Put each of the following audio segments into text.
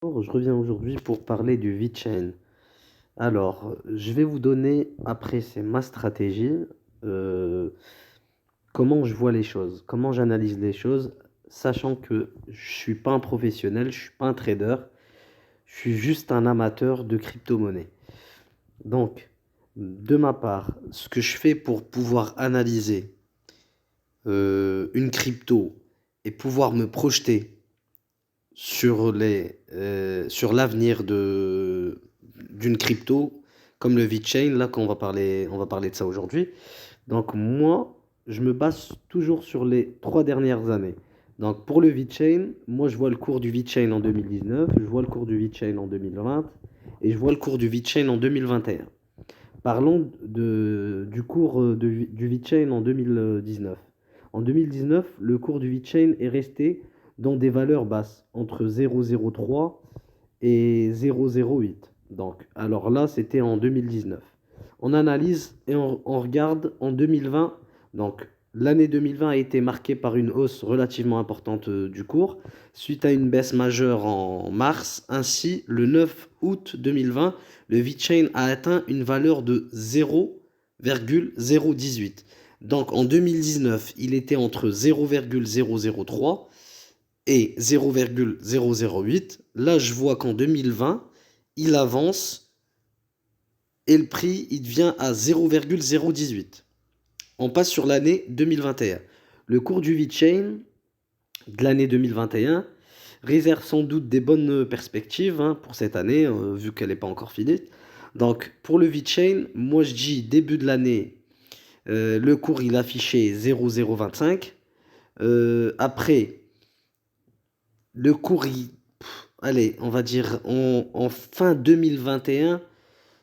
Je reviens aujourd'hui pour parler du VeChain. Alors, je vais vous donner, après, c'est ma stratégie, euh, comment je vois les choses, comment j'analyse les choses, sachant que je suis pas un professionnel, je suis pas un trader, je suis juste un amateur de crypto-monnaie. Donc, de ma part, ce que je fais pour pouvoir analyser une crypto et pouvoir me projeter sur l'avenir d'une crypto comme le VeChain, là qu'on on va parler de ça aujourd'hui. Donc moi, je me base toujours sur les 3 dernières années. Donc pour le VeChain, moi je vois le cours du VeChain en 2019, je vois le cours du VeChain en 2020 et je vois le cours du VeChain en 2021. Parlons du cours du VeChain en 2019. En 2019, le cours du VeChain est resté dans des valeurs basses, entre 0,03 et 0,08. Donc, alors là, c'était en 2019. On analyse et on regarde en 2020. Donc, l'année 2020 a été marquée par une hausse relativement importante du cours, suite à une baisse majeure en mars. Ainsi, le 9 août 2020, le VeChain a atteint une valeur de 0,018. Donc, en 2019, il était entre 0,003 et 0,008. Là, je vois qu'en 2020, il avance et le prix, il devient à 0,018. On passe sur l'année 2021. Le cours du VeChain de l'année 2021 réserve sans doute des bonnes perspectives pour cette année, vu qu'elle n'est pas encore finie. Donc, pour le VeChain, moi je dis début de l'année, le cours il affichait 0,025. Après, le cours, allez, on va dire en fin 2021,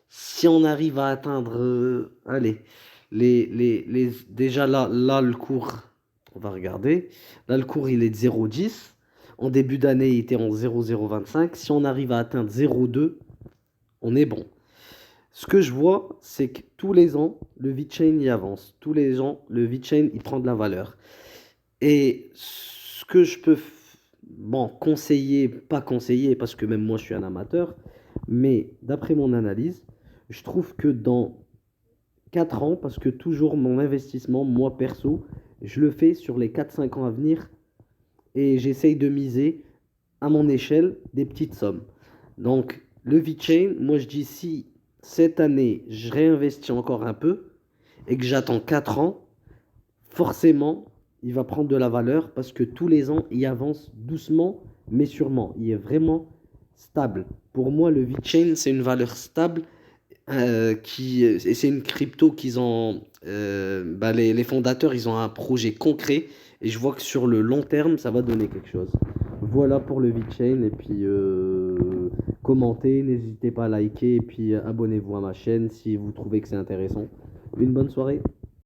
si on arrive à atteindre, allez, déjà là, le cours, on va regarder. Là, le cours, il est de 0,10. En début d'année, il était en 0,025. Si on arrive à atteindre 0,2, on est bon. Ce que je vois, c'est que tous les ans, le VeChain y avance. Tous les ans, le VeChain, il prend de la valeur. Et ce que je peux, bon, conseiller, pas conseiller, parce que même moi je suis un amateur, mais d'après mon analyse, je trouve que dans 4 ans, parce que toujours mon investissement, moi perso, je le fais sur les 4 5 ans à venir et j'essaye de miser à mon échelle des petites sommes. Donc le VeChain, moi je dis si cette année je réinvestis encore un peu et que j'attends 4 ans, forcément, il va prendre de la valeur parce que tous les ans, il avance doucement, mais sûrement. Il est vraiment stable. Pour moi, le VeChain, c'est une valeur stable et c'est une crypto qu'ils ont. Les fondateurs, ils ont un projet concret et je vois que sur le long terme, ça va donner quelque chose. Voilà pour le VeChain et puis commentez, n'hésitez pas à liker et puis abonnez-vous à ma chaîne si vous trouvez que c'est intéressant. Une bonne soirée.